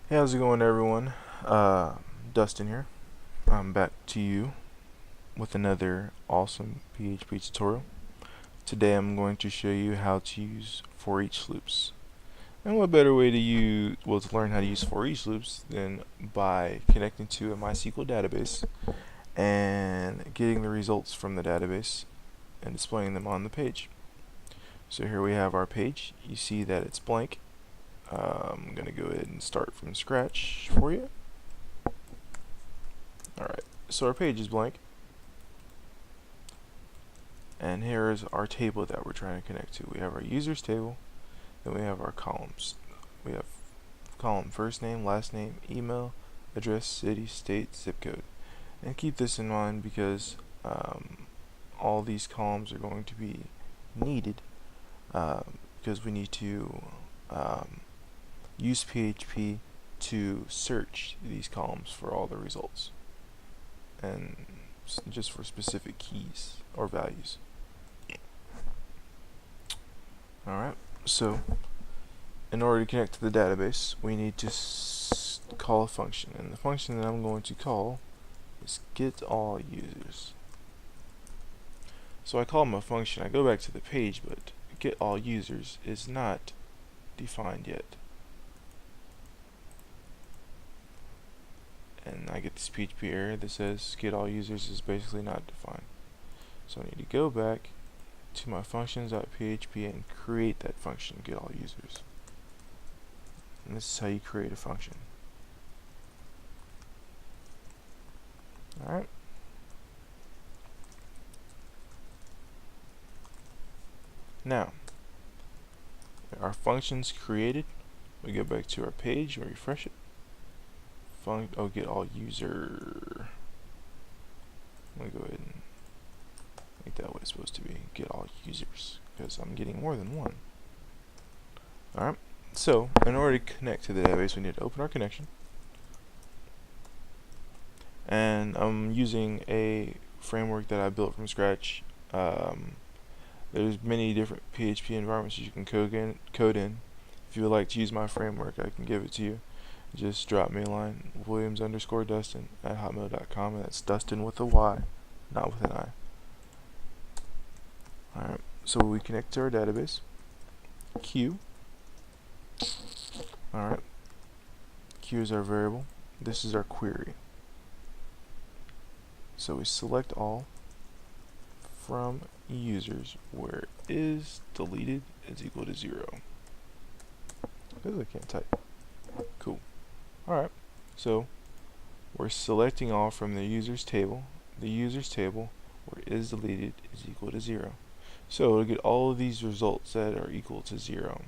Hey, how's it going, everyone? Dustin here. I'm back to you with another awesome PHP tutorial. Today I'm going to show you how to use Foreach loops. And what better way to learn how to use Foreach loops than by connecting to a MySQL database and getting the results from the database and displaying them on the page. So here we have our page. You see that it's blank. I'm going to go ahead and start from scratch for you. Alright, so our page is blank, and here is our table that we're trying to connect to. We have our users table, then we have our columns. We have column first name, last name, email, address, city, state, zip code. And keep this in mind because all these columns are going to be needed because we need to use PHP to search these columns for all the results and just for specific keys or values. Alright, so in order to connect to the database, we need to call a function, and the function that I'm going to call is getAllUsers. So I call my function, I go back to the page, but getAllUsers is not defined yet. And I get this PHP error that says getAllUsers is basically not defined. So I need to go back to my functions.php and create that function, getAllUsers. And this is how you create a function. Alright. Now, our function's created. We go back to our page and refresh it. GetAllUser. I'm going to go ahead and make that what it's supposed to be. GetAllUsers, because I'm getting more than one. Alright, so in order to connect to the database, we need to open our connection. And I'm using a framework that I built from scratch. There's many different PHP environments you can code in. If you would like to use my framework, I can give it to you. Just drop me a line, williams_dustin@hotmail.com, and that's Dustin with a Y, not with an I. Alright, so we connect to our database. Q. Alright, Q is our variable. This is our query. So we select all from users where is deleted is equal to 0. Because I can't type. Cool. Alright, so we're selecting all from the users table. The users table where is deleted is equal to 0. So to get all of these results that are equal to 0,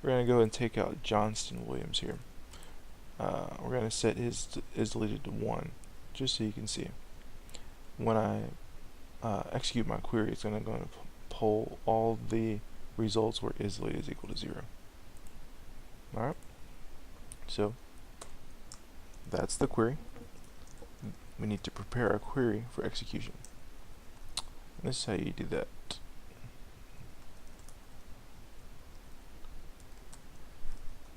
we're going to go and take out Johnston Williams here. We're going to set his is deleted to 1, just so you can see. When I execute my query, it's going to pull all the results where is deleted is equal to 0. Alright, so that's the query. We need to prepare a query for execution. And this is how you do that.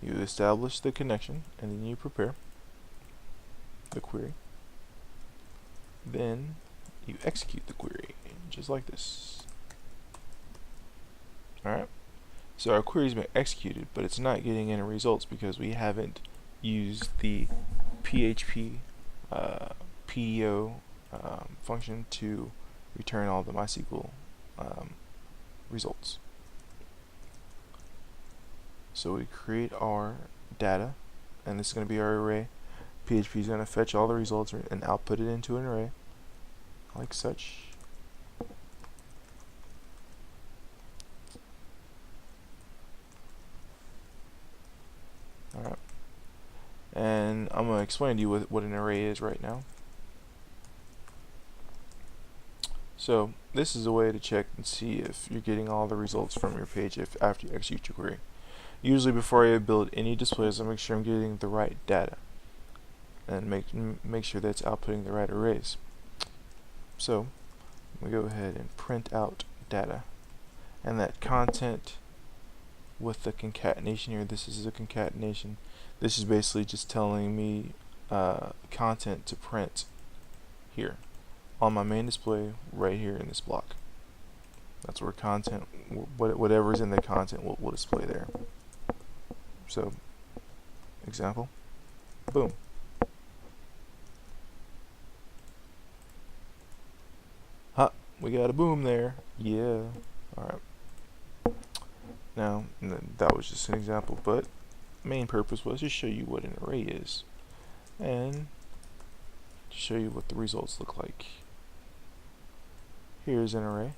You establish the connection, and then you prepare the query. Then you execute the query, just like this. Alright, so our query's been executed, but it's not getting any results because we haven't used the PHP PDO function to return all the MySQL results. So we create our data, and this is going to be our array. PHP is going to fetch all the results and output it into an array, like such. Alright. And I'm going to explain to you what an array is right now. So this is a way to check and see if you're getting all the results from your page after you execute your query. Usually before I build any displays, I make sure I'm getting the right data and make sure that's outputting the right arrays. So we go ahead and print out data, and that content with the concatenation here. This is a concatenation. This is basically just telling me content to print here on my main display right here in this block. That's where content, whatever's in the content will display there. So, example, boom. Huh, we got a boom there. Yeah. Alright. Now, that was just an example, but main purpose was to show you what an array is and to show you what the results look like. Here's an array.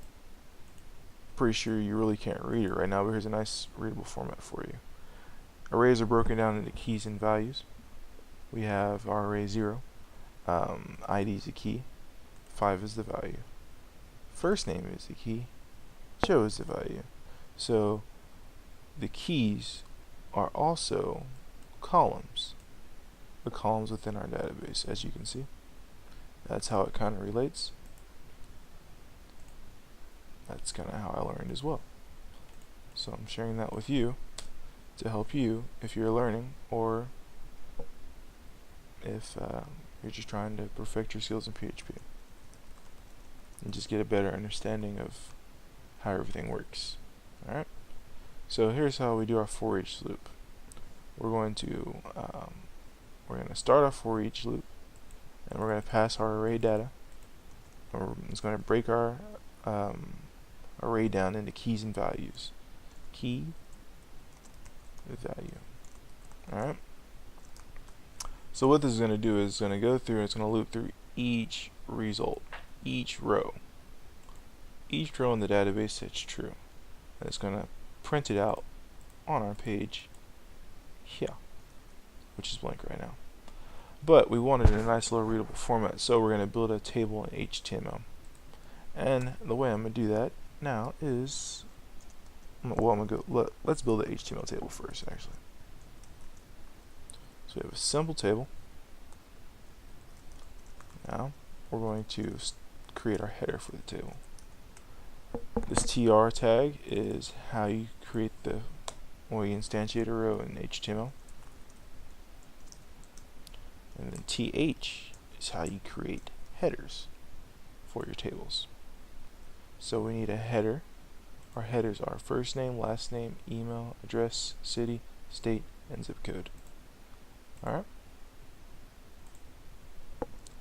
Pretty sure you really can't read it right now, but here's a nice readable format for you. Arrays are broken down into keys and values. We have our array 0. ID is the key. 5 is the value. First name is the key. Joe is the value. So the keys are also columns. The columns within our database, as you can see. That's how it kind of relates. That's kind of how I learned as well. So I'm sharing that with you to help you if you're learning, or if you're just trying to perfect your skills in PHP and just get a better understanding of how everything works. Alright, so here's how we do our for each loop. We're going to start our for each loop, and we're going to pass our array data. It's going to break our array down into keys and values. Key, value. Alright. So what this is going to do is it's going to go through and it's going to loop through each result, each row. Each row in the database that's true. And it's going to print it out on our page here, which is blank right now. But we want it in a nice little readable format, so we're going to build a table in HTML. And the way I'm going to do that now is, let's build an HTML table first, actually. So we have a simple table. Now we're going to create our header for the table. This tr tag is how you create you instantiate a row in HTML. And then th is how you create headers for your tables. So we need a header. Our headers are first name, last name, email, address, city, state, and zip code. Alright.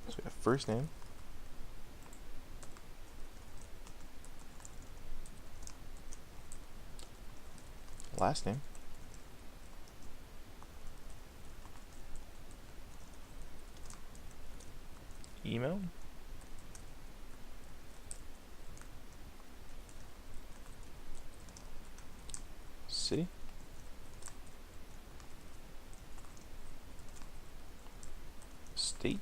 So we have first name, last name, email, city, state,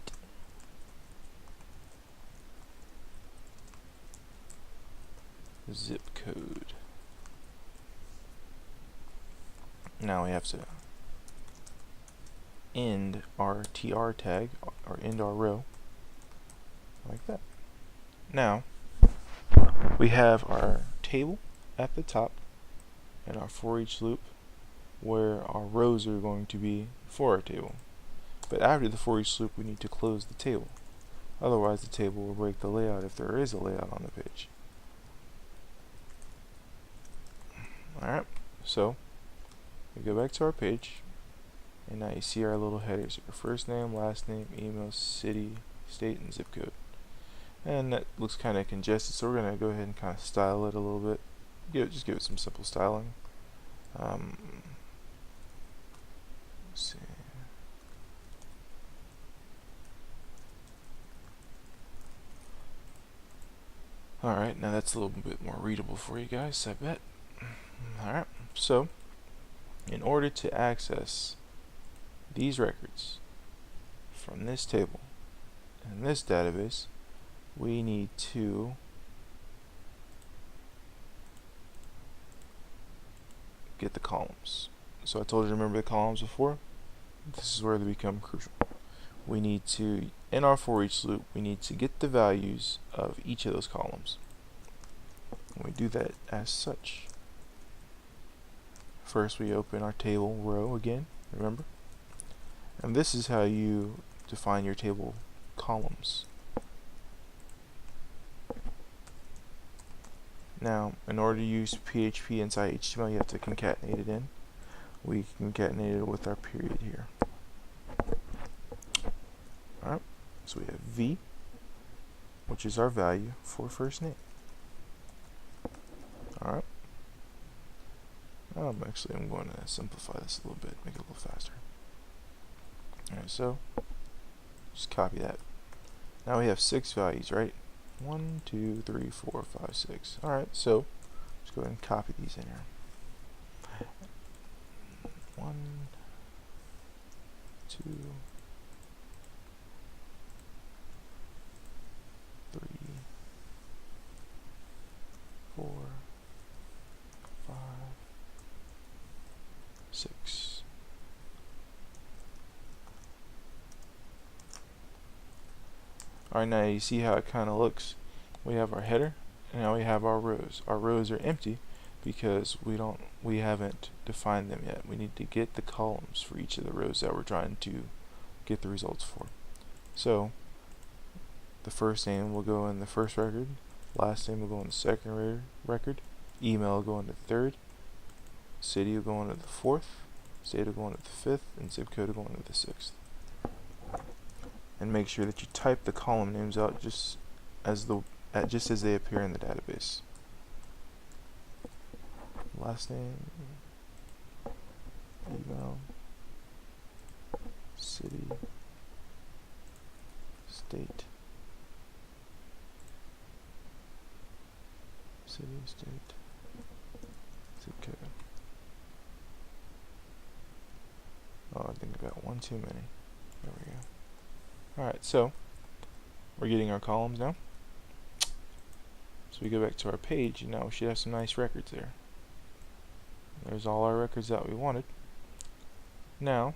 zip code. Now we have to end our tr tag, or end our row, like that. Now we have our table at the top and our for each loop where our rows are going to be for our table. But after the for each loop we need to close the table. Otherwise the table will break the layout if there is a layout on the page. Alright, so we go back to our page, and now you see our little headers. Our first name, last name, email, city, state, and zip code. And that looks kind of congested, so we're going to go ahead and kind of style it a little bit. Just give it some simple styling. Let's see. Alright, now that's a little bit more readable for you guys, I bet. Alright, so in order to access these records from this table and this database, we need to get the columns. So I told you to remember the columns before. This is where they become crucial. We need to, in our for each loop, we need to get the values of each of those columns. And we do that as such. first we open our table row again, remember? And this is how you define your table columns. Now, in order to use PHP inside HTML, you have to concatenate it in. We concatenate it with our period here. Alright, so we have V, which is our value for first name. Alright. I'm going to simplify this a little bit, make it a little faster. Alright, so just copy that. Now we have 6 values, right? 1, 2, 3, 4, 5, 6. Alright, so let's go ahead and copy these in here. 1, 2, 3, 4, 5, 6. Alright, now you see how it kind of looks. We have our header, and now we have our rows. Our rows are empty because we haven't defined them yet. We need to get the columns for each of the rows that we're trying to get the results for. So the first name will go in the first record, last name will go in the second record, email will go in the third, city will go into the fourth, state will go into the fifth, and zip code will go into the sixth. And make sure that you type the column names out just as they appear in the database. Last name, email, city, state, state, zip code. Oh, I think I got one too many. There we go. Alright, so we're getting our columns now. So we go back to our page, and now we should have some nice records there. There's all our records that we wanted. Now,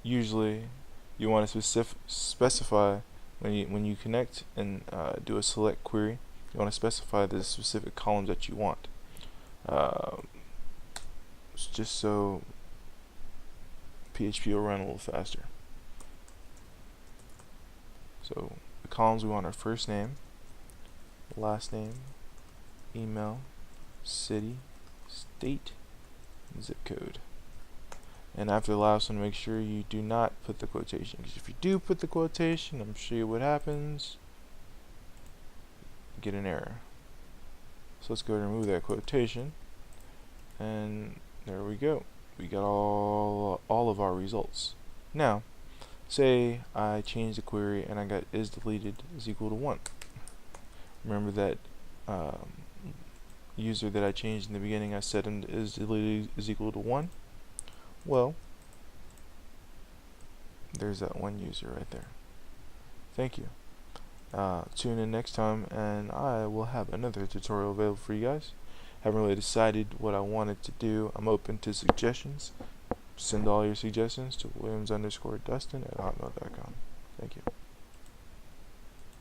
usually you want to specify when you connect and do a select query. You want to specify the specific columns that you want, just so PHP will run a little faster. So the columns we want are first name, last name, email, city, state, and zip code. And after the last one, make sure you do not put the quotation, because if you do put the quotation, I'm sure what happens, you get an error. So let's go ahead and remove that quotation, and there we go. We got all of our results. Now, say I changed the query and I got is deleted is equal to 1. Remember that user that I changed in the beginning, I set him to is deleted is equal to 1. Well, there's that one user right there. Thank you. Tune in next time, and I will have another tutorial available for you guys. Haven't really decided what I wanted to do. I'm open to suggestions. Send all your suggestions to williams_dustin@hotmail.com. Thank you.